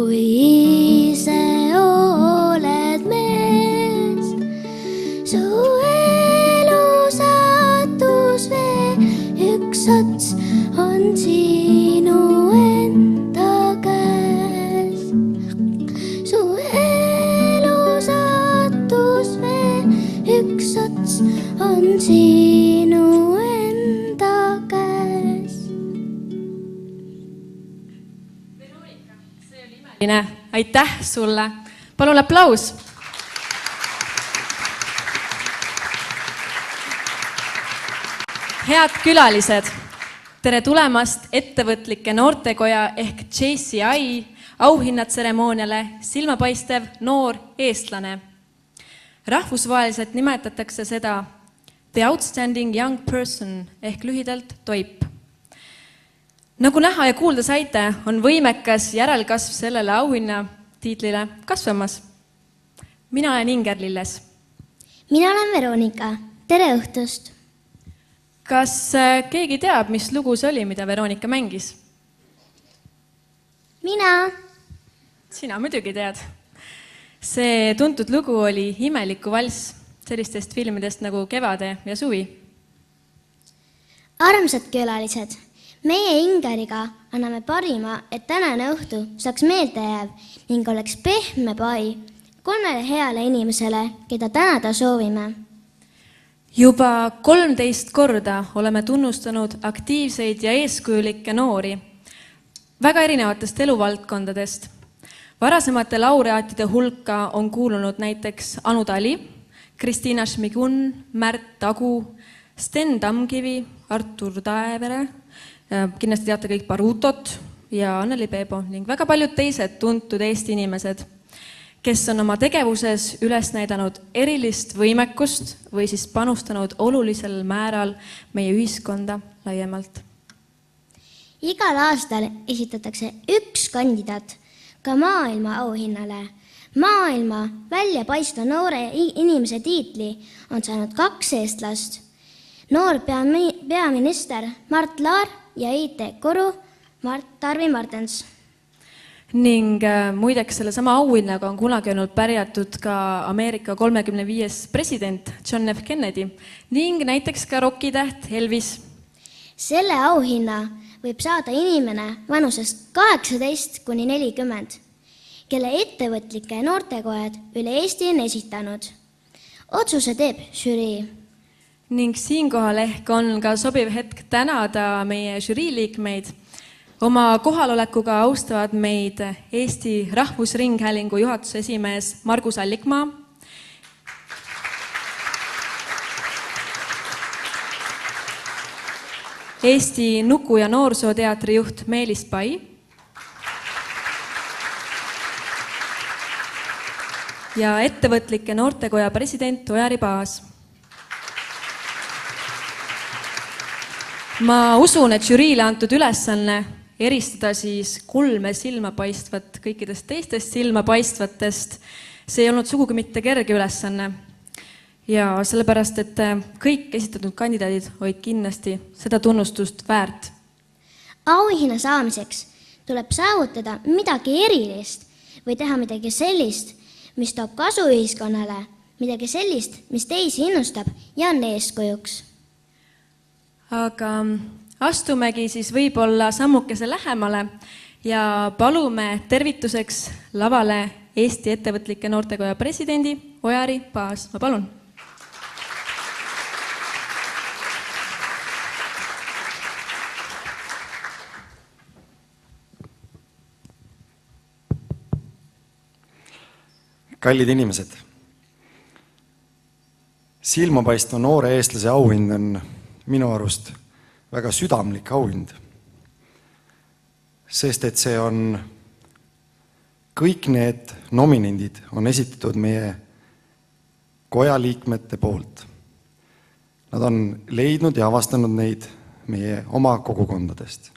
kui ise oled mees, su elu sattus veel, üks ots on sinu enda käes. Su elu sattus veel, üks ots on sinu enda käes. Veronika, see oli imeline. Aitäh sulle. Palun aplaus. Head külalised, tere tulemast ettevõtlike noortekoja ehk JCI auhinnatseremooniale silmapaistev noor eestlane. Rahvusvaheliselt nimetatakse seda The Outstanding Young Person ehk lühidalt TOIP. Nagu näha ja kuulda saite, on võimekas järelkasv sellele auhinnatiitlile kasvamas. Mina olen Inger Lilles. Mina olen Veronika. Tere õhtust! Kas keegi teab, mis lugu see oli, mida Veronika mängis? Mina. Sina muidugi tead. See tuntud lugu oli Imeliku valss sellistest filmidest nagu Kevade ja Suvi. Armsad külalised, meie Ingeriga anname parima, et tänane õhtu saaks meeldejääv ning oleks pehme pai 3 heale inimesele, keda tänada soovime. Juba 13 korda oleme tunnustanud aktiivseid ja eeskujulikke noori väga erinevatest eluvaldkondadest. Varasemate laureaatide hulka on kuulunud näiteks Anu Tali, Kristiina Šmigun, Märt Tagu, Sten Tamkivi, Artur Taevere, kindlasti teate kõik Barutot ja Anneli Peebo ning väga paljud teised tuntud Eesti inimesed, kes on oma tegevuses üles näidanud erilist võimekust või siis panustanud olulisel määral meie ühiskonda laiemalt. Igal aastal esitatakse üks kandidaat ka maailma auhinnale. Maailma väljapaistva noore inimese tiitli on saanud 2 eestlast. Noor peaminister Mart Laar ja IT-guru Tarvi Martens. Ning muideks selle sama auhinnaga on kunagi olnud pärjatud ka Ameerika 35. president John F. Kennedy ning näiteks ka rokitäht Elvis. Selle auhinna võib saada inimene vanusest 18–40, kelle ettevõtlike noortekojad üle Eesti on esitanud. Otsuse teeb žürii. Ning siinkohal ehk on ka sobiv hetk tänada meie žüriiliikmeid. Oma kohalolekuga austavad meid Eesti Rahvusringhäälingu juhatuse esimees Margus Allikmaa, Eesti Nuku- ja Noorsooteatri juht Meelis Pai ja ettevõtlike noortekoja president Ojari Paas. Ma usun, et žüriile antud ülesanne eristada siis 3 silmapaistvat kõikidest teistest silmapaistvatest. See ei olnud sugugi mitte kerge ülesanne. Ja sellepärast, et kõik esitatud kandidaadid olid kindlasti seda tunnustust väärt. Auhinna saamiseks tuleb saavutada midagi erilist või teha midagi sellist, mis toob kasu ühiskonnale, midagi sellist, mis teisi innustab ja on eeskujuks. Aga astumegi siis võib-olla sammukese lähemale ja palume tervituseks lavale Eesti ettevõtlike noortekoja presidendi Ojari Paas. Ma palun. Kallid inimesed, silmapaistva noore eestlase auhind on minu arust väga südamlik auhind, sest et see on, kõik need nominendid on esitatud meie koja liikmete poolt. Nad on leidnud ja avastanud neid meie oma kogukondadest.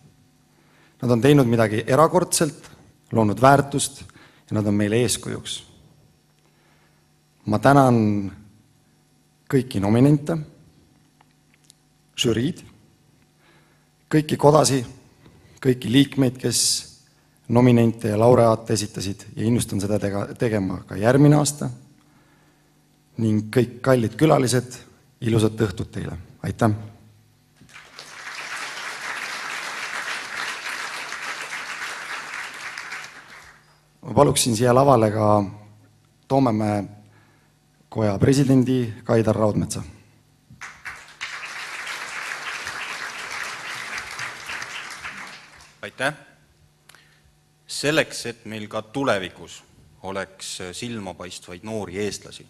Nad on teinud midagi erakordselt, loonud väärtust ja nad on meile eeskujuks. Ma tänan kõiki nominente, žüriid, kõiki kodasi, kõiki liikmeid, kes nominente ja laureaate esitasid ja innustan seda tegema ka järgmine aasta. Ning kõik kallid külalised, ilusat õhtut teile. Aitäh! Ma paluksin siia lavale ka Toomemäe koja presidendi Kaidar Raudmetsa. Aitäh! Selleks, et meil ka tulevikus oleks silmapaistvaid noori eestlasi,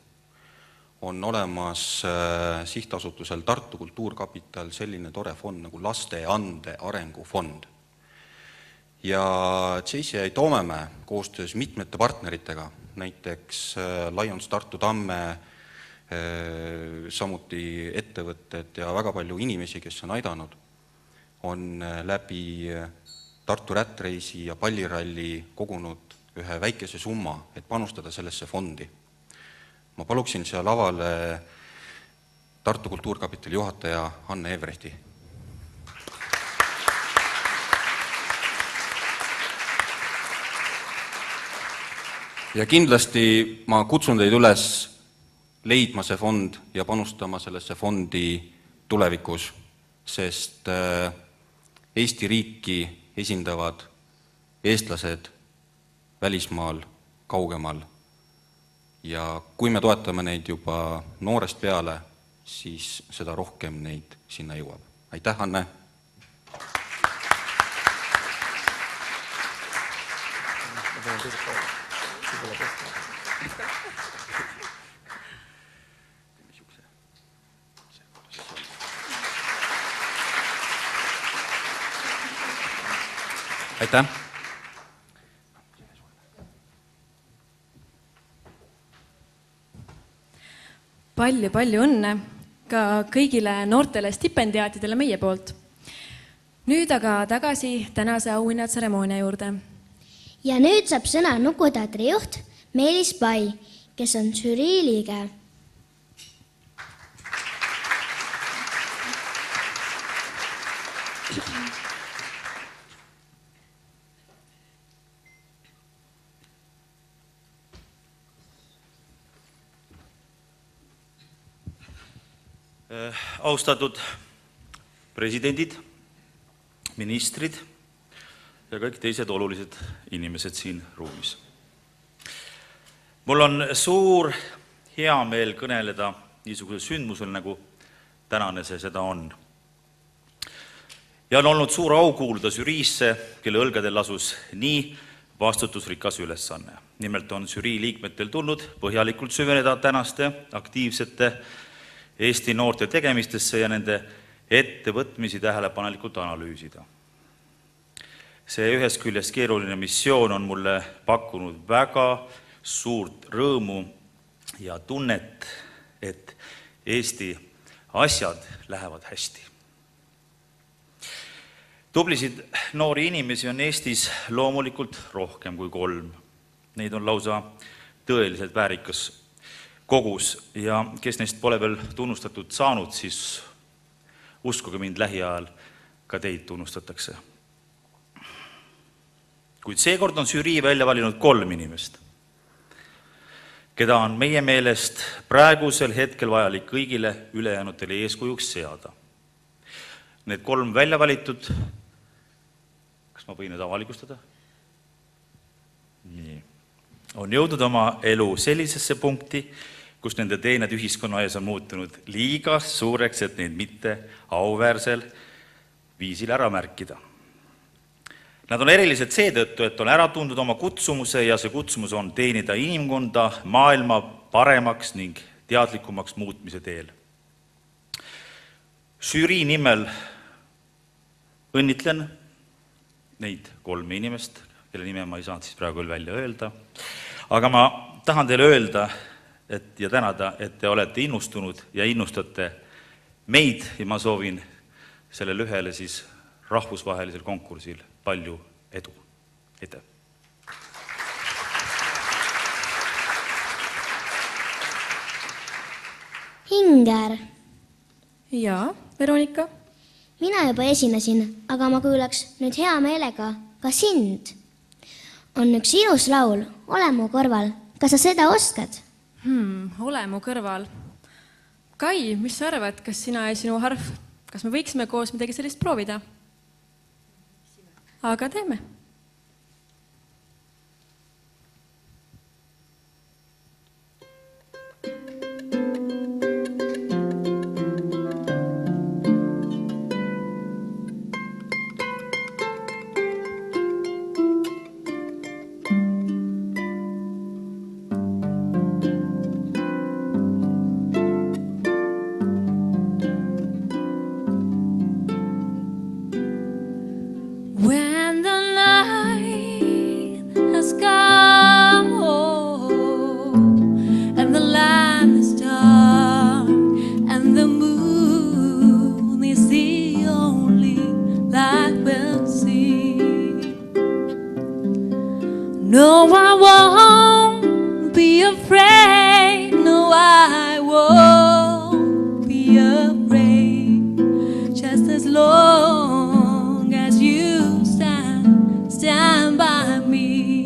on olemas sihtasutusel Tartu Kultuurkapital selline tore fond nagu Laste Ande Arengufond. Ja JCI Toomemäe koostöös mitmete partneritega, näiteks Lions Tartu Tamme, samuti ettevõtted ja väga palju inimesi, kes on aidanud, on läbi Tartu Rättreisi ja Palliralli kogunud ühe väikese summa, et panustada sellesse fondi. Ma paluksin siia lavale Tartu Kultuurkapitali juhataja Anne Evrehti. Ja kindlasti ma kutsun teid üles leidma see fond ja panustama sellesse fondi tulevikus, sest Eesti riiki esindavad eestlased välismaal, kaugemal. Ja kui me toetame neid juba noorest peale, siis seda rohkem neid sinna jõuab. Aitäh, Anne! Aitäh! Palju õnne ka kõigile noortele stipendiaatidele meie poolt. Nüüd aga tagasi tänase auhinnatseremoonia juurde. Ja nüüd saab sõna Nukuteatri juht Meelis Pai, kes on žürii liige. Austatud presidendid, ministrid ja kõik teised olulised inimesed siin ruumis. Mul on suur hea meel kõneleda niisugusel sündmusel, nagu tänane see seda on. Ja on olnud suur au kuuluda žüriisse, kelle õlgadel lasus nii vastutusrikas ülesanne. Nimelt on žürii liikmetel tulnud põhjalikult süveneda tänaste aktiivsete Eesti noorte tegemistesse ja nende ettevõtmisi tähelepanelikult analüüsida. See ühest küljest keeruline missioon on mulle pakkunud väga suurt rõõmu ja tunnet, et Eesti asjad lähevad hästi. Tublisid noori inimesi on Eestis loomulikult rohkem kui 3. Neid on lausa tõeliselt väärikas kogus ja kes neist pole veel tunnustatud saanud, siis uskuge mind, lähiajal ka teid tunnustatakse. Kuid seekord on žürii välja valinud 3 inimest, keda on meie meelest praegusel hetkel vajalik kõigile ülejäänutele eeskujuks seada. Need 3 välja valitud, kas ma võin need avalikustada? Nii. On jõudnud oma elu sellisesse punkti, kus nende teened ühiskonna ees on muutunud liiga suureks, et neid mitte auväärsel viisil ära märkida. Nad on erilised seetõttu, et on ära tundnud oma kutsumuse ja see kutsumus on teenida inimkonda maailma paremaks ning teadlikumaks muutmise teel. Žürii nimel õnnitlen neid 3 inimest, kelle nime ma ei saanud siis praegu välja öelda, aga ma tahan teile öelda, ja tänada, et te olete innustunud ja innustate meid ja ma soovin sellele ühele siis rahvusvahelisel konkursil palju edu. Aitäh! Inger. Jaa, Veronika? Mina juba esinesin, aga ma kuulaks nüüd hea meelega ka sind. on üks ilus laul Ole mu kõrval. Kas sa seda oskad? Ole mu kõrval. Kai, mis sa arvad, kas sina ja sinu harf, kas me võiksime koos midagi sellist proovida? Aga teeme. When the night has come home and the land is dark and the moon is the only light we'll see, no, I won't be afraid, no, I won't be afraid, just as long as you stand by me.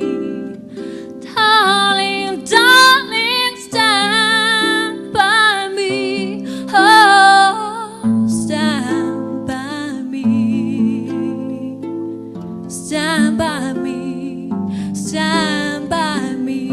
Darling, darling, stand by me. Oh, stand by me. Stand by me. Stand by me.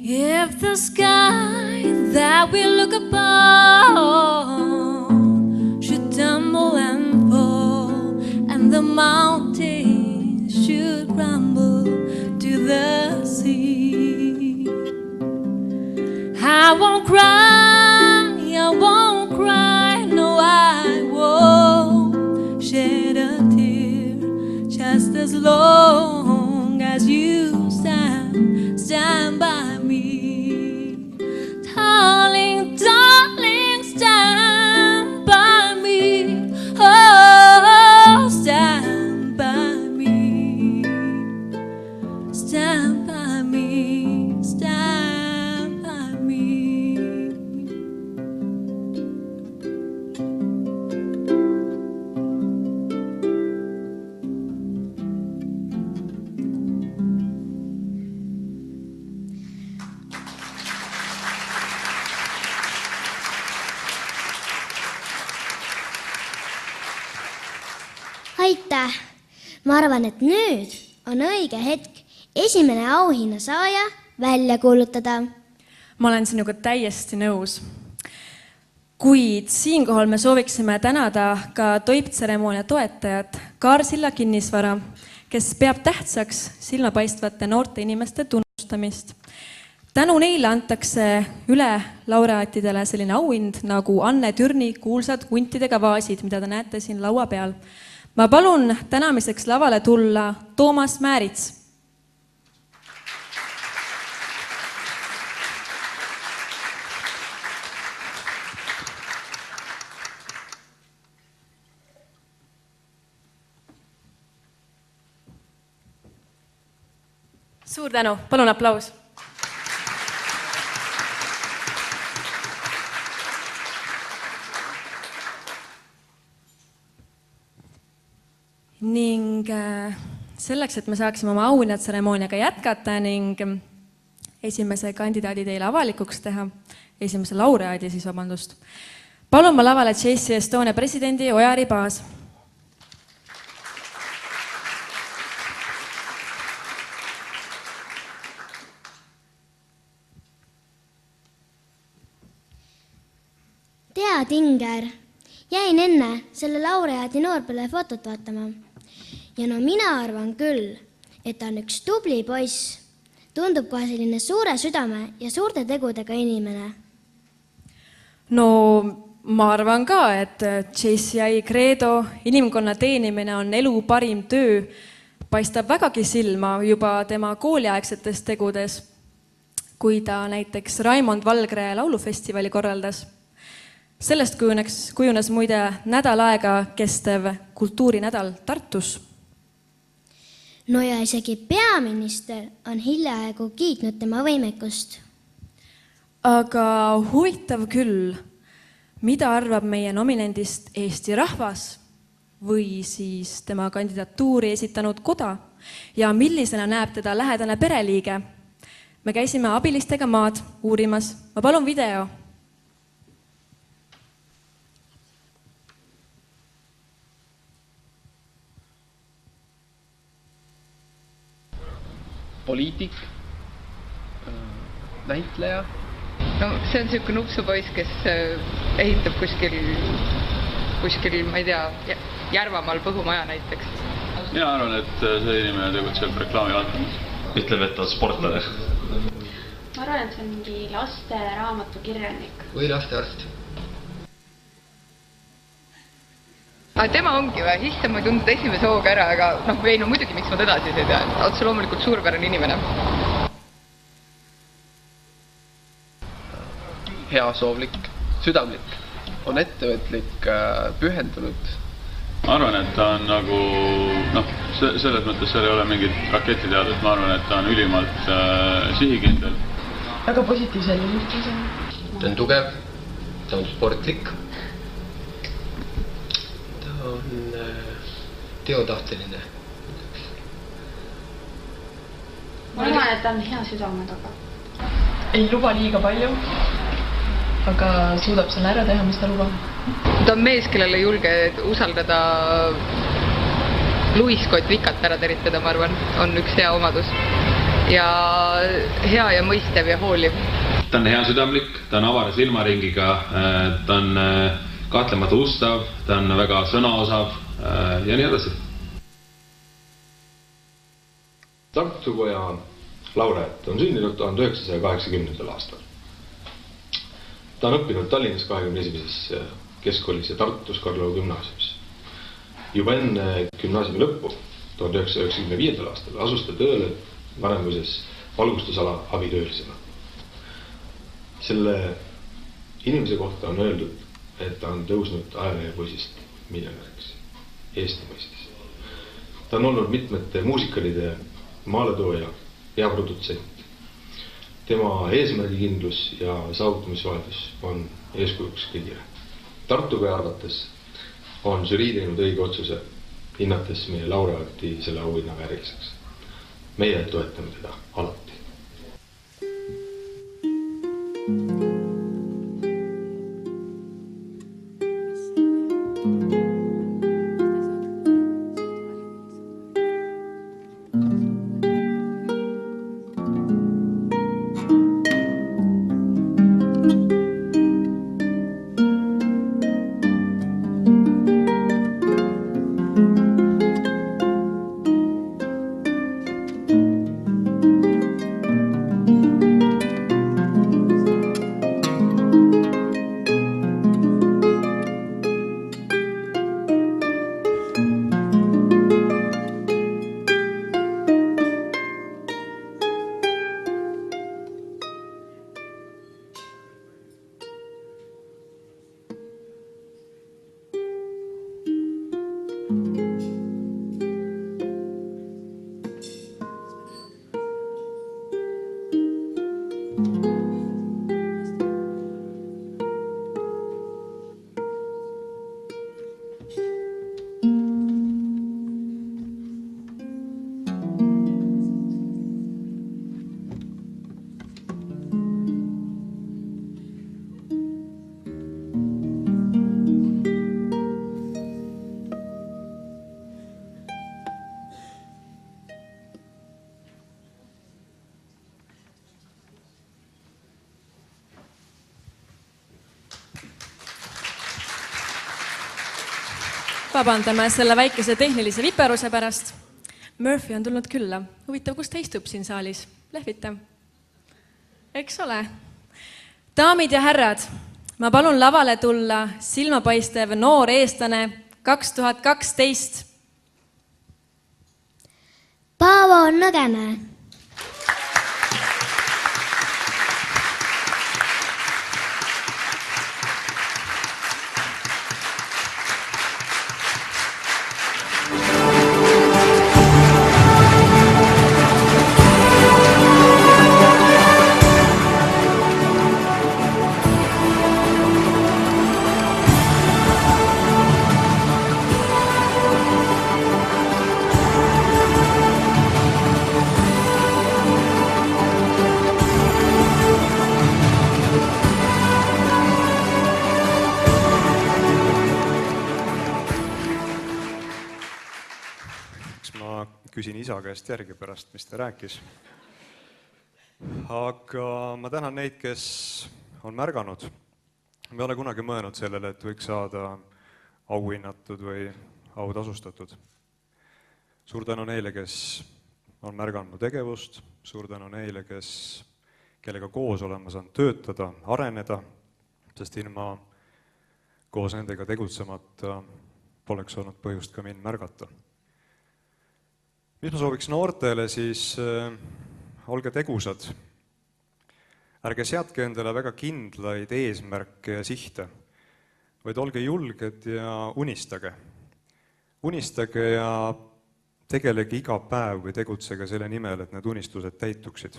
If the sky that we look upon should tumble and fall, and the mountains should crumble to the sea, I won't cry, no, I won't shed a tear, just as long as you stand by me. Darling, darling, stand by me. Oh, stand by me. Stand by me. Stand by me. Aitäh! Ma arvan, et nüüd on õige hetk esimene auhinna saaja välja kuulutada. Ma olen sinuga täiesti nõus. Kuid siinkohal me sooviksime tänada ka toiptseremoonia toetajat Kaarsilla kinnisvara, kes peab tähtsaks silmapaistvate noorte inimeste tunnustamist. Tänu neile antakse üle laureaatidele selline auhind nagu Anne Türni kuulsad huntidega vaasid, mida te näete siin laua peal. Ma palun tänamiseks lavale tulla Toomas Määrits. Suur tänu, palun aplaus. Ning selleks, et me saaksime oma auhinnatseremooniaga jätkata ning esimese kandidaadi teile avalikuks teha, esimese laureaadi siis, vabandust, palun ma lavale JC Estonia presidendi Ojari Paas. Tead, Inger, jäin enne selle laureaadi noorpõle fotot vaatama. Ja no mina arvan küll, et ta on üks tubli poiss. Tundub kohe selline suure südame ja suurte tegudega inimene. No ma arvan ka, et JCI Credo inimkonna teenimine on elu parim töö paistab vägagi silma juba tema kooliaegsetes tegudes, kui ta näiteks Raimond Valgre laulufestivali korraldas. Sellest kujunes muide nädal aega kestev kultuurinädal Tartus. No ja isegi peaminister on hiljaaegu kiitnud tema võimekust. Aga huvitav küll, mida arvab meie nominendist Eesti rahvas või siis tema kandidatuuri esitanud koda ja millisena näeb teda lähedane pereliige? Me käisime abilistega maad uurimas. Ma palun video. Poliitik, näitleja. No see on selline nupsupoiss, kes ehitab kuskil, ma ei tea, Järvamaal Põhumaja näiteks. Mina arvan, et see inimene tegutseb reklaami valdkonnas. Ütleb, et ta on sportlane. Ma arvan, et see on mingi laste raamatukirjanik. Või lastearst. Aga tema ongi või, issand, ma ei tundnud esimese hooga ära, aga no muidugi, miks ma teda siis ei tea. Otse loomulikult suurpärane inimene. Heasoovlik, südamlik, on ettevõtlik, pühendunud. Ma arvan, et ta on nagu, selles mõttes seal ei ole mingit raketiteadet, ma arvan, et ta on ülimalt sihikindel. Väga positiivsel juhtusel. Ta on tugev, ta on sportlik, ta on teotahteline. Ma arvan, et ta on hea südame taga. Ei luba liiga palju, aga suudab selle ära teha, mis ta lubab. Ta on mees, kellele julge usaldada luiskott vikalt ära teritada, ma arvan, on üks hea omadus. Ja hea ja mõistev ja hooliv. Ta on hea südamlik, ta on avara silmaringiga, ta on kahtlemata ustav, ta on väga sõnaosav ja nii edasi. Tartu Koja laureaat on sündinud 1980. aastal. Ta on õppinud Tallinnas 21. keskkoolis ja Tartus Karlova gümnaasiumis. Juba enne gümnaasiumi lõppu, 1995. aastal, asus ta tööle Vanemuises valgustusala abitöölisena. Selle inimese kohta on öeldud, et ta on tõusnud ajalehepoisist miljonäriks Eesti mõistes. Ta on olnud mitmete muusikalide maaletooja ja produtsent. Tema eesmärgikindlus ja saavutamisvaadus on eeskujuks kõigile. Tartu Koja arvates on žürii teinud õige otsuse, hinnates meie laureaati selle auhinna vääriliseks. Meie toetame teda alati. Vabandame selle väikese tehnilise viperuse pärast. Murphy on tulnud külla. Huvitav, kus ta istub siin saalis? Lehvitav. Eks ole. Daamid ja härrad, ma palun lavale tulla silmapaistev noor eestlane 2012. Paavo Nõgene. Küsin isa käest järgi pärast, mis ta rääkis. Aga ma tänan neid, kes on märganud. Me ei ole kunagi mõelnud sellele, et võiks saada auhinnatud või autasustatud. Suur tänu neile, kes on märganud tegevust, suur tänu neile, kellega koos olema saan töötada, areneda, sest ilma koos nendega tegutsemata poleks olnud põhjust ka mind märgata. Mis ma sooviks noortele, siis olge tegusad. Ärge seadke endale väga kindlaid eesmärke ja sihte, vaid olge julged ja unistage. Unistage ja tegelege iga päev või tegutsege selle nimel, et need unistused täituksid.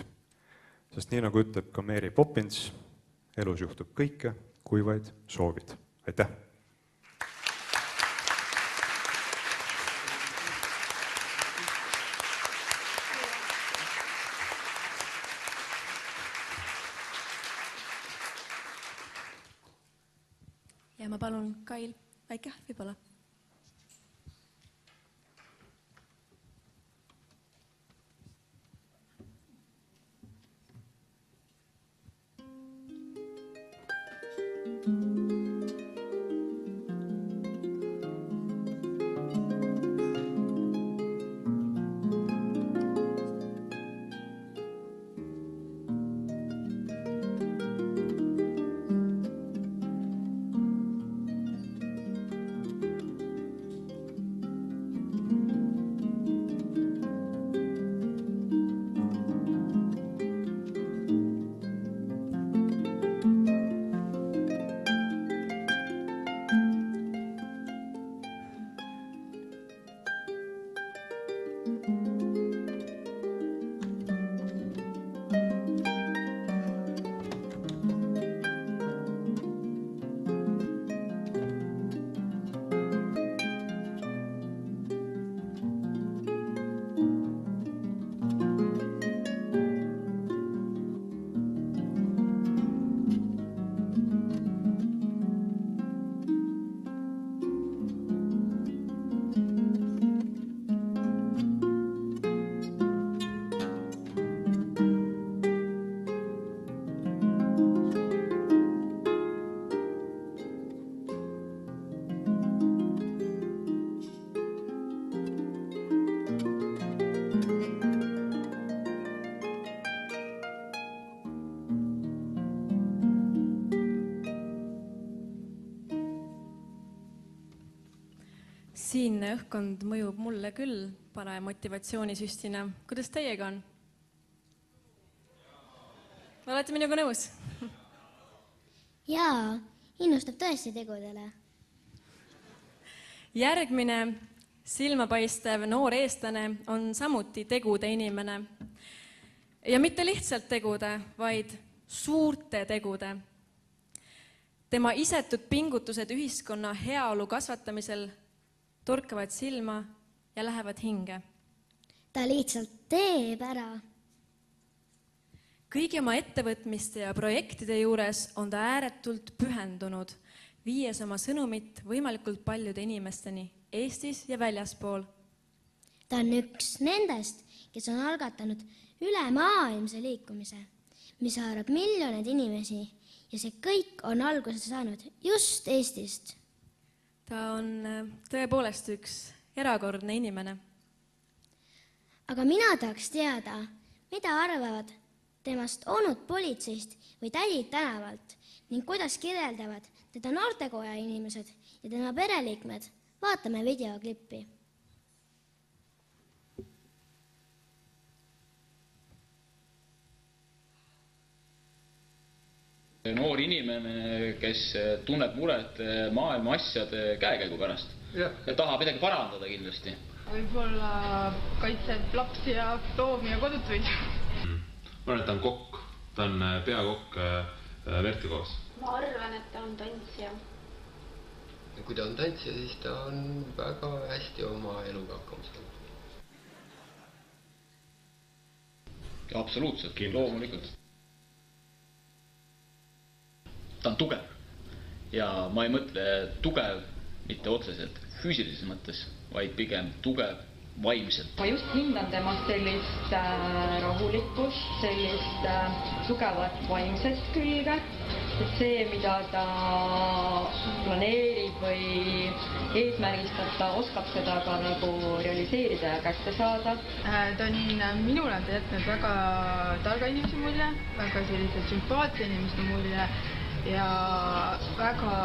Sest nii nagu ütleb ka Mary Poppins, elus juhtub kõike, kui vaid soovid. Aitäh! Ja ma palun Kail väike võib-olla. Siin õhkkond mõjub mulle küll paraja motivatsioonisüstina. Kuidas teiega on? Olete minuga nõus? Jaa, innustab tõesti tegudele. Järgmine silmapaistev noor eestlane on samuti tegude inimene. Ja mitte lihtsalt tegude, vaid suurte tegude. Tema isetud pingutused ühiskonna heaolu kasvatamisel torkavad silma ja lähevad hinge. Ta lihtsalt teeb ära. Kõigi oma ettevõtmiste ja projektide juures on ta ääretult pühendunud, viies oma sõnumit võimalikult paljude inimesteni Eestis ja väljaspool. Ta on üks nendest, kes on algatanud ülemaailmse liikumise, mis haarab miljoneid inimesi ja see kõik on alguse saanud just Eestist. Ta on tõepoolest üks erakordne inimene. Aga mina tahaks teada, mida arvavad temast onud politseist või tädid tänavalt, ning kuidas kirjeldavad teda noortekoja inimesed ja tema pereliikmed. Vaatame videoklippi. Noor inimene, kes tunneb muret maailma asjade käekäigu pärast ja tahab midagi parandada kindlasti. Võib-olla kaitseb lapsi ja loomi ja kodutuid. Ma arvan, et ta on kokk. Ta on peakokk Vertigoos. Ma arvan, et ta on tantsija. Ja kui ta on tantsija, siis ta on väga hästi oma eluga hakkama saanud. Absoluutselt, loomulikult. Ta on tugev ja ma ei mõtle tugev mitte otseselt füüsilises mõttes, vaid pigem tugev vaimselt. Ma just hindan temast sellist rahulikkust, sellist tugevat vaimset külge, et see, mida ta planeerib või eesmärgistab, ta oskab seda ka nagu realiseerida ja kätte saada. Ta on minule jätnud väga targa inimese mulje, väga sellise sümpaatse inimese mulje ja väga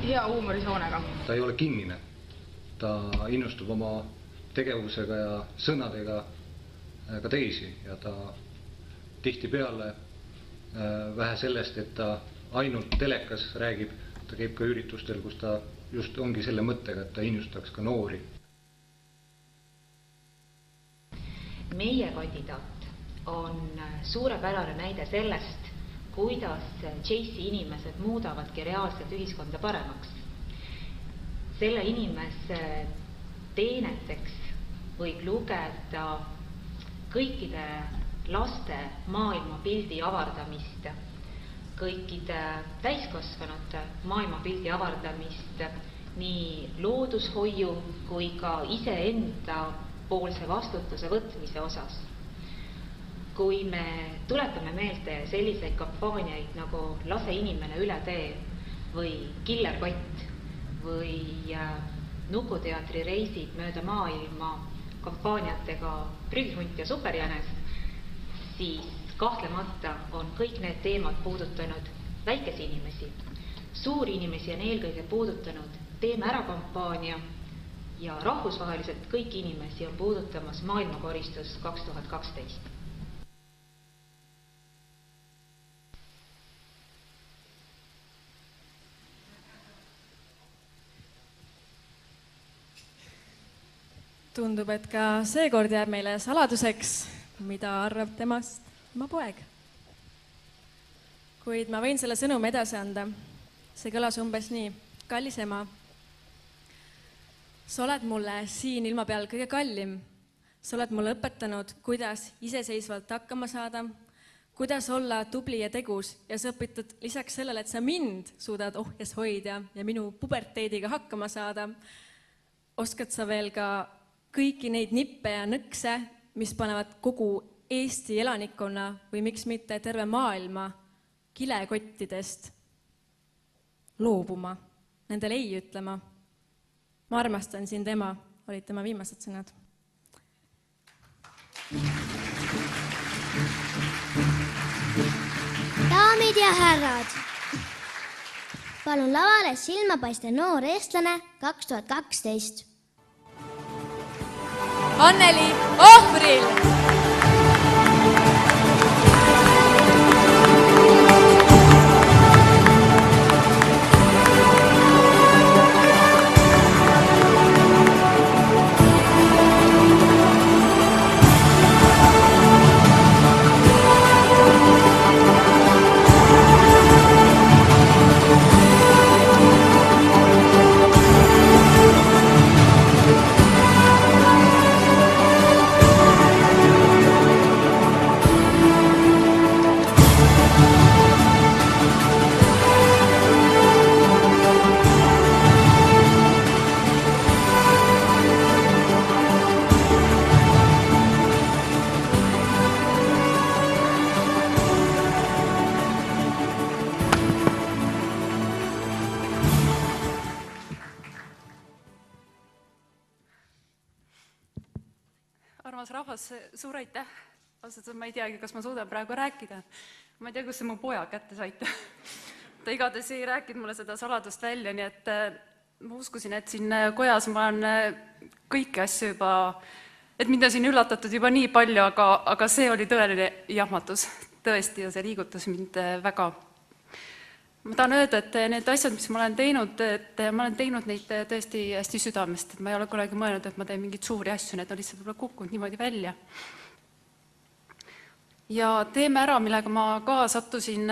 hea huumorisoonega. Ta ei ole kinnine. Ta innustub oma tegevusega ja sõnadega ka teisi ja ta tihtipeale vähe sellest, et ta ainult telekas räägib, ta käib ka üritustel, kus ta just ongi selle mõttega, et ta innustaks ka noori. Meie kandidaat on suurepärane näide sellest, kuidas JC inimesed muudavadki reaalselt ühiskonda paremaks. Selle inimese teeneteks võib lugeda kõikide laste maailmapildi avardamist, kõikide täiskasvanute maailmapildi avardamist nii loodushoiu kui ka iseenda poolse vastutuse võtmise osas. Kui me tuletame meelde selliseid kampaaniaid nagu Lase inimene üle tee või Killerkott või Nukuteatri reisid mööda maailma kampaaniatega Prügihunt ja Superjänes, siis kahtlemata on kõik need teemad puudutanud väikesi inimesi. Suuri inimesi on eelkõige puudutanud Teeme ära kampaania ja rahvusvaheliselt kõiki inimesi on puudutamas maailmakoristus 2012. Tundub, et ka seekord jääb meile saladuseks, mida arvab temast tema poeg. Kuid ma võin selle sõnumi edasi anda. See kõlas umbes nii. Kallis ema, sa oled mulle siin ilma peal kõige kallim. Sa oled mulle õpetanud, kuidas iseseisvalt hakkama saada, kuidas olla tubli ja tegus ja sa õpitad lisaks sellele, et sa mind suudad ohjes hoida ja minu puberteediga hakkama saada, oskad sa veel ka kõiki neid nippe ja nõkse, mis panevad kogu Eesti elanikkonna või miks mitte terve maailma kilekottidest loobuma, nendele ei ütlema. Ma armastan sind, ema, olid tema viimased sõnad. Daamid ja härrad, palun lavale silmapaistev noor eestlane 2012. Anneli Ohvril! Armas rahvas, suur aitäh. Ma ei teagi, kas ma suudan praegu rääkida. Ma ei tea, kus see mu poja kätte saite. ta igatahes ei rääkinud mulle seda saladust välja, nii et ma uskusin, et siin kojas ma olen kõiki asju juba, et mind on siin üllatatud juba nii palju, aga see oli tõeline jahmatus, tõesti, ja see liigutas mind väga. Ma tahan öelda, et need asjad, mis ma olen teinud, et ma olen teinud neid tõesti hästi südamest, et ma ei ole kunagi mõelnud, et ma teen mingeid suuri asju, need on lihtsalt võib-olla kukkunud niimoodi välja. Ja teeme ära, millega ma ka sattusin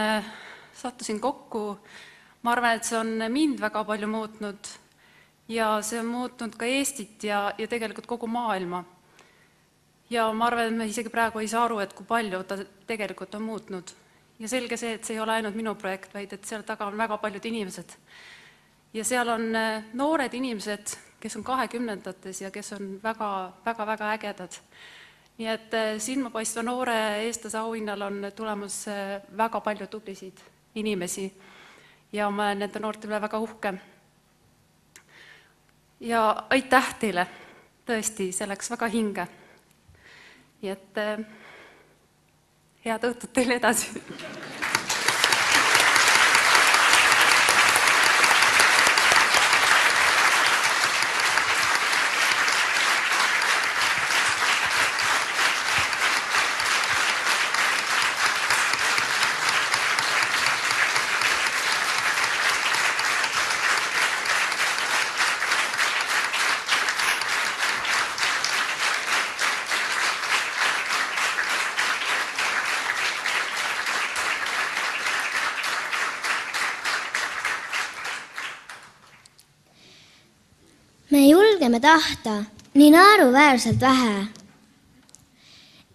kokku. Ma arvan, et see on mind väga palju muutnud ja see on muutnud ka Eestit ja tegelikult kogu maailma. Ja ma arvan, et me isegi praegu ei saa aru, et kui palju ta tegelikult on muutnud. Ja selge see, et see ei ole ainult minu projekt, vaid et seal taga on väga paljud inimesed. Ja seal on noored inimesed, kes on 20-ndates ja kes on väga ägedad. Nii et silmapaistva noore eestlase auhinnal on tulemas väga palju tublisid inimesi ja ma olen nende noorte üle väga uhke. Ja aitäh teile, tõesti, see läks väga hinge. Nii et head õhtut teile edasi. Me julgeme tahta nii naeruväärselt vähe.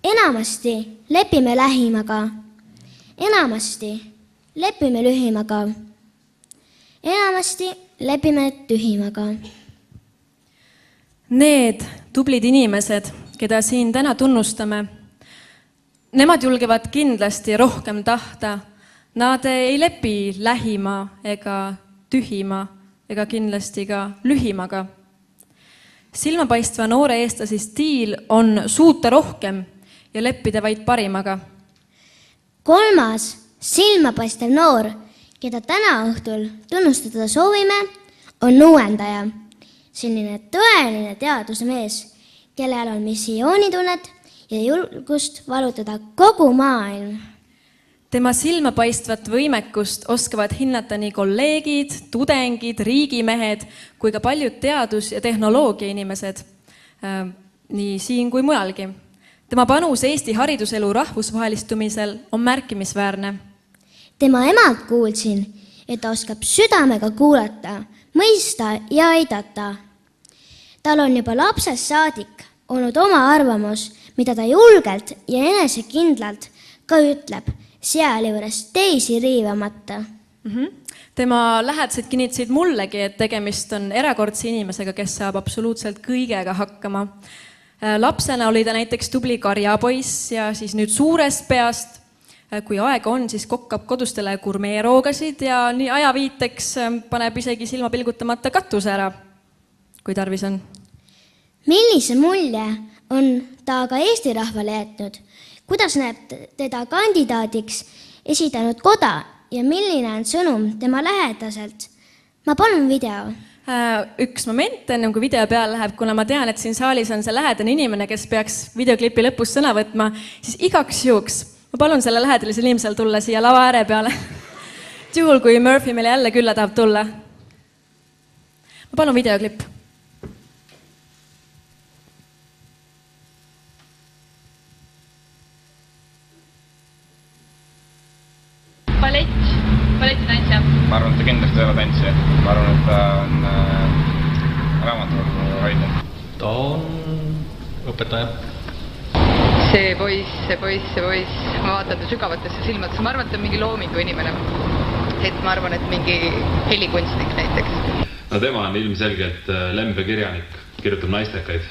Enamasti lepime lähimaga, enamasti lepime lühimaga, enamasti lepime tühimaga. Need tublid inimesed, keda siin täna tunnustame, nemad julgevad kindlasti rohkem tahta. Nad ei lepi lähima ega tühima ega kindlasti ka lühimaga. Silmapaistva noore eestlasi stiil on suuta rohkem ja leppida vaid parimaga. Kolmas silmapaistev noor, keda täna õhtul tunnustada soovime, on uuendaja. Selline tõeline teaduse mees, kellel on missioonitunnet ja julgust valutada kogu maailm. Tema silmapaistvat võimekust oskavad hinnata nii kolleegid, tudengid, riigimehed kui ka paljud teadus- ja tehnoloogia inimesed, nii siin kui mujalgi. Tema panus Eesti hariduselu rahvusvahelistumisel on märkimisväärne. Tema emalt kuulsin, et ta oskab südamega kuulata, mõista ja aidata. Tal on juba lapsest saadik olnud oma arvamus, mida ta julgelt ja enesekindlalt ka ütleb, sealjuures teisi riivamata. Tema lähedased kinnitasid mullegi, et tegemist on erakordse inimesega, kes saab absoluutselt kõigega hakkama. Lapsena oli ta näiteks tubli karjapoiss ja siis nüüd suurest peast, kui aega on, siis kokkab kodustele gurmeeroogasid ja nii ajaviiteks paneb isegi silma pilgutamata katuse ära, kui tarvis on. Millise mulje on ta ka Eesti rahvale jätnud? Kuidas näeb teda kandidaadiks esitanud koda ja milline on sõnum tema lähedaselt? Ma palun video. Üks moment, enne kui video peale läheb, kuna ma tean, et siin saalis on see lähedane inimene, kes peaks videoklipi lõpus sõna võtma, siis igaks juhuks ma palun selle lähedalisel inimesel tulla siia lava ääre peale. Juhul, kui Murphy meile jälle külla tahab tulla. Ma palun videoklipp. Balletitantsija. Ma arvan, et ta kindlasti ei ole tantsija. Ma arvan, et ta on raamatukoguhoidja. Ta on õpetaja. See poiss, ma vaatan ta sügavatesse silmadesse. Ma arvan, et ta on mingi loomingu inimene. Et ma arvan, et mingi helikunstnik näiteks. No tema on ilmselgelt lembekirjanik, kirjutab naistekaid.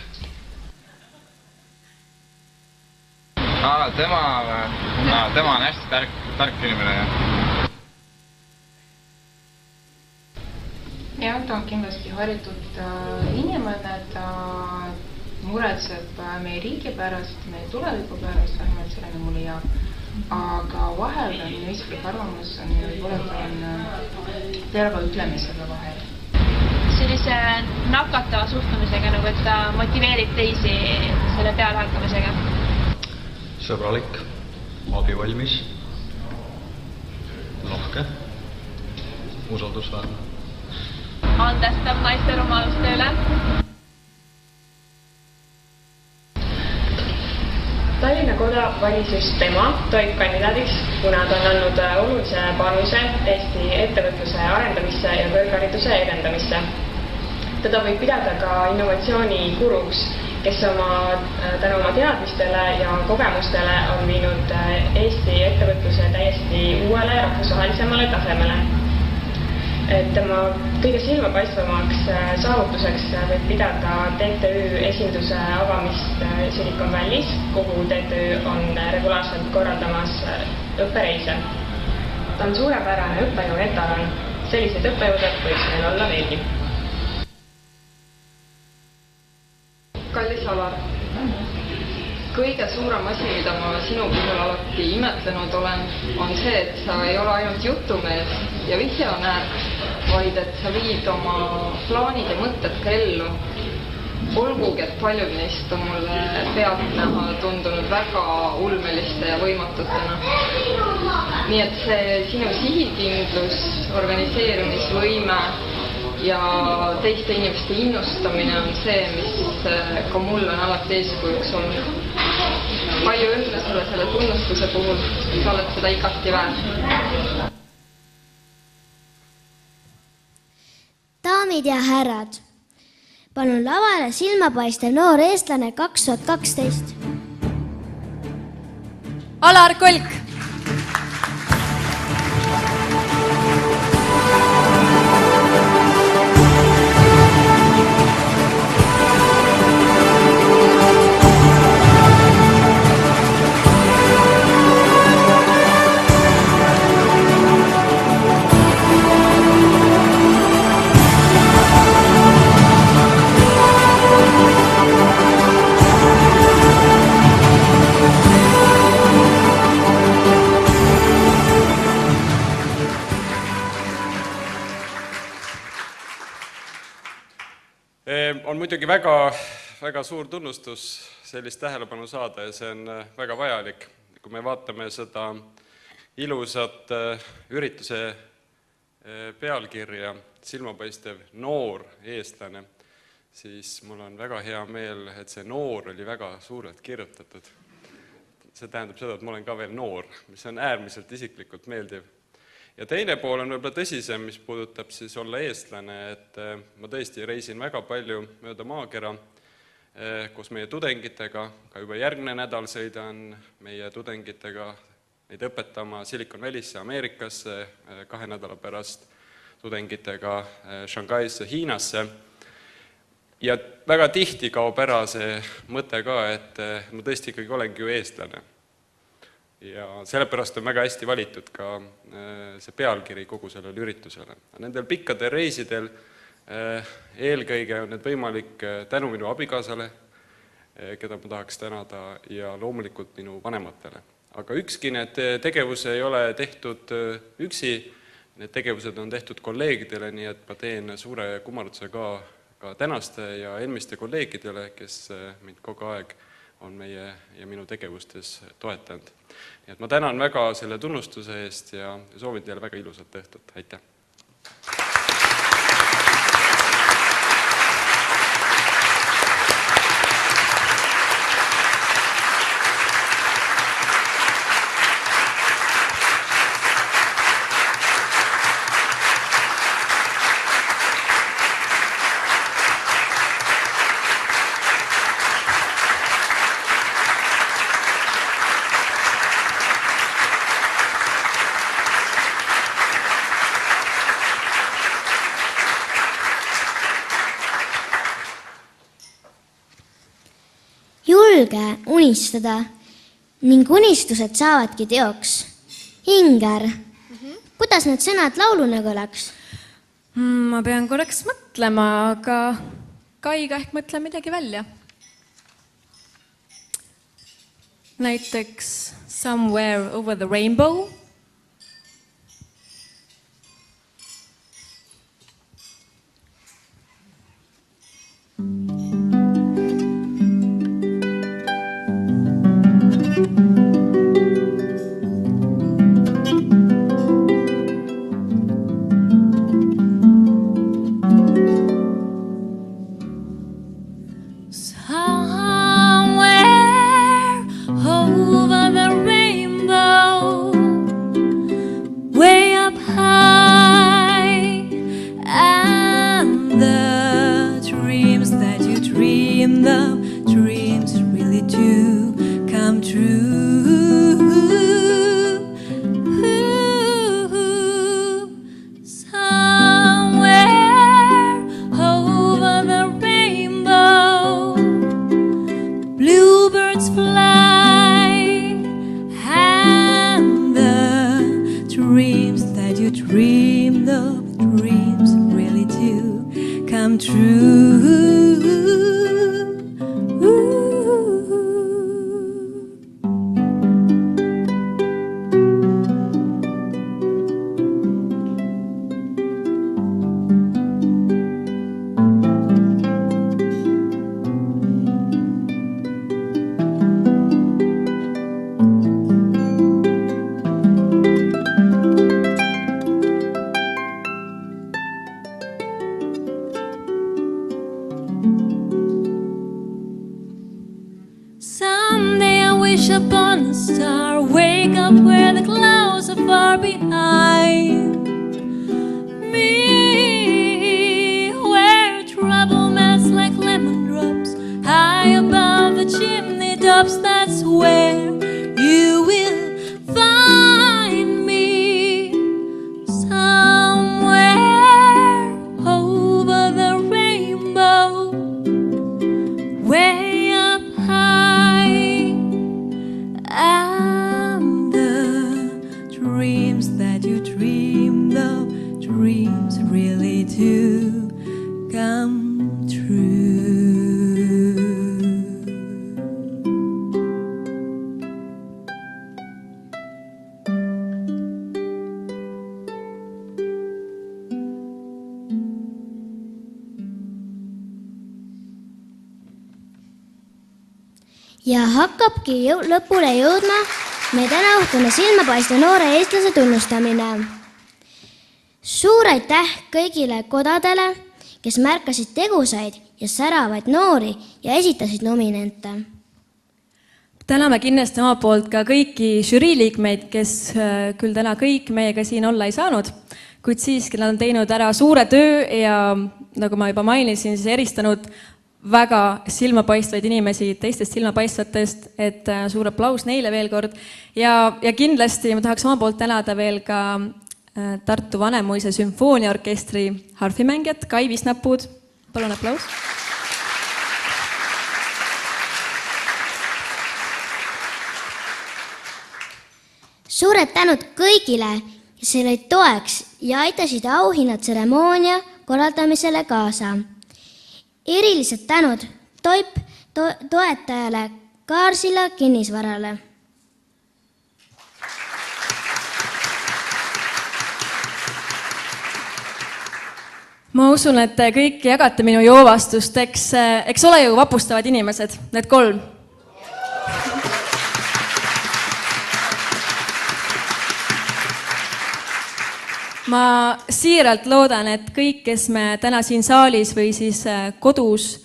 Tema on hästi tark inimene. Ja, ta on kindlasti haritud inimene, ta muretseb meie riigi pärast, meie tuleviku pärast, vähemalt selline mulle jääb. aga vahepeal minu isiklik arvamus on ju, võib-olla ta on terve ütlemisega vahel. Sellise nakatava suhtumisega, nagu et ta motiveerib teisi selle pealehakkamisega. Sõbralik, abivalmis, lahke, usaldusväärne. Andestab naiste rumaluste üle. Tallinna Koda valis just tema toipkandidaadiks, kuna ta on andnud olulise panuse Eesti ettevõtluse arendamisse ja kõrghariduse edendamisse. Teda võib pidada ka innovatsiooni guruks, kes tänu oma teadmistele ja kogemustele on viinud Eesti ettevõtluse täiesti uuele rahvusvahelisemale tasemele. Tema kõige silmapaistvamaks saavutuseks võib pidada TTÜ esinduse avamist Silicon Valley's, kuhu TTÜ on regulaarselt korraldamas õppereise. Ta on suurepärane õppejõu etalon. Sellised õppejõuded võiks meil olla veelgi. Kallis Alar, kõige suurem asi, mida ma sinu puhul alati imetlenud olen, on see, et sa ei ole ainult jutumees ja visionäär, vaid et sa viid oma plaanid ja mõtted ka ellu. Olgugi, et paljud neist on mulle pealtnäha tundunud väga ulmeliste ja võimatutena. Nii et see sinu sihikindlus, organiseerumisvõime ja teiste inimeste innustamine on see, mis ka mul on alati eeskujuks olnud. Palju õnne sulle selle tunnustuse puhul, sa oled seda igati väärt. Daamid ja härrad, palun lavale silmapaistev noor eestlane 2012. Alar Kolk! On muidugi väga suur tunnustus sellist tähelepanu saada ja see on väga vajalik. Kui me vaatame seda ilusat ürituse pealkirja, silmapaistev noor eestlane, siis mul on väga hea meel, et see noor oli väga suurelt kirjutatud. See tähendab seda, et ma olen ka veel noor, mis on äärmiselt isiklikult meeldiv. Ja teine pool on võib-olla tõsisem, mis puudutab siis olla eestlane, et ma tõesti reisin väga palju mööda maakera koos meie tudengitega, ka juba järgmine nädal sõidan meie tudengitega neid õpetama Silicon Valley'sse Ameerikasse, 2 nädala pärast tudengitega Shanghaisse Hiinasse. Ja väga tihti kaob ära see mõte ka, et ma tõesti ikkagi olengi ju eestlane. Ja sellepärast on väga hästi valitud ka see pealkiri kogu sellele üritusele. Nendel pikkadel reisidel eelkõige on need võimalik tänu minu abikaasale, keda ma tahaks tänada, ja loomulikult minu vanematele. Aga ükski need tegevused ei ole tehtud üksi, need tegevused on tehtud kolleegidele, nii et ma teen suure kummarutuse ka tänaste ja eelmiste kolleegidele, kes mind kogu aeg on meie ja minu tegevustes toetanud. Nii et ma tänan väga selle tunnustuse eest ja soovin teile väga ilusat õhtut. Aitäh! Julge unistada ning unistused saavadki teoks. Inger, kuidas need sõnad lauluna kõlaks? Ma pean korraks mõtlema, aga Kaiga ehk mõtle midagi välja. näiteks Somewhere Over the Rainbow. Ja hakkabki lõpule jõudma meie tänaõhtune silmapaistva noore eestlase tunnustamine. Suur aitäh kõigile kodadele, kes märkasid tegusaid ja säravaid noori ja esitasid nominente. Täname kindlasti oma poolt ka kõiki žüriiliikmeid, kes küll täna kõik meiega siin olla ei saanud, kuid siiski nad on teinud ära suure töö ja nagu ma juba mainisin, siis eristanud väga silmapaistvaid inimesi teistest silmapaistvatest, et suur aplaus neile veel kord. Ja kindlasti ma tahaks oma poolt tänada veel ka Tartu Vanemuise sümfooniaorkestri harfimängijat Kai Visnapuud. Palun aplaus. Suured tänud kõigile, kes olid toeks ja aitasid auhinnatseremoonia korraldamisele kaasa. Erilised tänud Toip toetajale Kaarsila kinnisvarale. Ma usun, et te kõik jagate minu joovastust, eks ole ju vapustavad inimesed, need 3. Ma siiralt loodan, et kõik, kes me täna siin saalis või siis kodus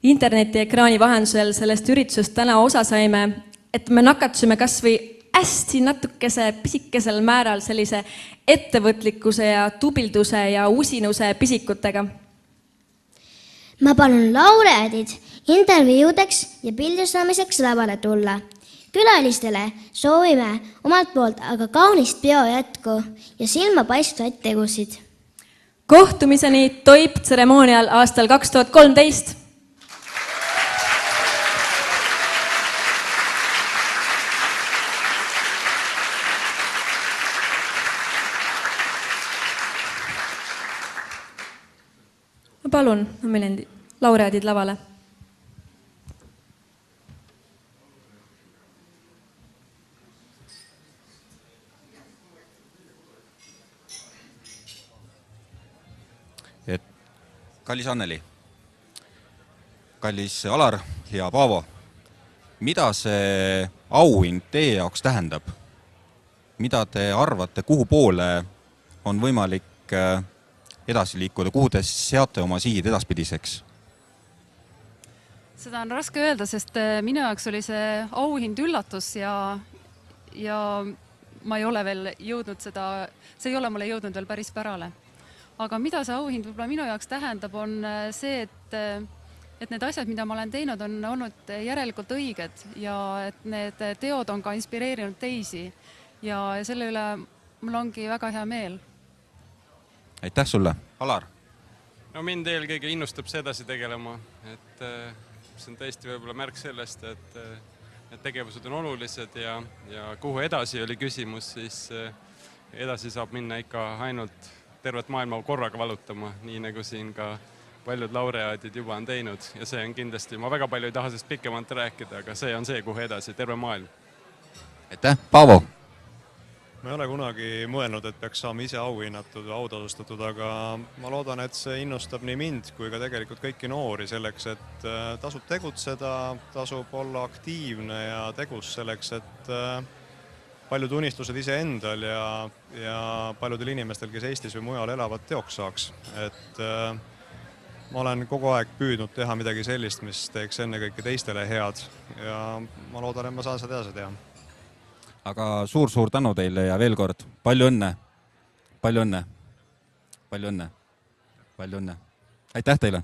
internetiekraani vahendusel sellest üritusest täna osa saime, et me nakatusime kas või hästi natukese pisikesel määral sellise ettevõtlikkuse ja tubilduse ja usinuse pisikutega. Ma palun laureaadid intervjuudeks ja pildistamiseks lavale tulla. Külalistele soovime omalt poolt aga kaunist peo jätku ja silmapaistvaid tegusid. Kohtumiseni Toip tseremoonial aastal 2013. Ma palun laureaadid lavale. kallis Anneli, kallis Alar ja Paavo, mida see auhind teie jaoks tähendab? Mida te arvate, kuhu poole on võimalik edasi liikuda, kuhu te seate oma sihid edaspidiseks? Seda on raske öelda, sest minu jaoks oli see auhind üllatus ja ma ei ole veel jõudnud seda, see ei ole mulle jõudnud veel päris pärale. Aga mida see auhind võib-olla minu jaoks tähendab, on see, et need asjad, mida ma olen teinud, on olnud järelikult õiged ja et need teod on ka inspireerinud teisi ja selle üle mul ongi väga hea meel. Aitäh sulle. Alar? No mind eelkõige innustab see edasi tegelema, et see on tõesti võib-olla märk sellest, et need tegevused on olulised ja kuhu edasi oli küsimus, siis edasi saab minna ikka ainult tervet maailma korraga valutama, nii nagu siin ka paljud laureaadid juba on teinud ja see on kindlasti, ma väga palju ei taha sest pikemalt rääkida, aga see on see, kuhu edasi, terve maailm. Aitäh, Paavo! Ma ei ole kunagi mõelnud, et peaks saama ise auhinnatud või autasustatud, aga ma loodan, et see innustab nii mind kui ka tegelikult kõiki noori selleks, et tasub tegutseda, tasub olla aktiivne ja tegus selleks, et paljud unistused iseendal ja paljudel inimestel, kes Eestis või mujal elavad, teoks saaks. Et ma olen kogu aeg püüdnud teha midagi sellist, mis teeks ennekõike teistele head ja ma loodan, et ma saan seda edasi teha. Aga suur tänu teile ja veel kord palju õnne, palju õnne, palju õnne, palju õnne. Aitäh teile!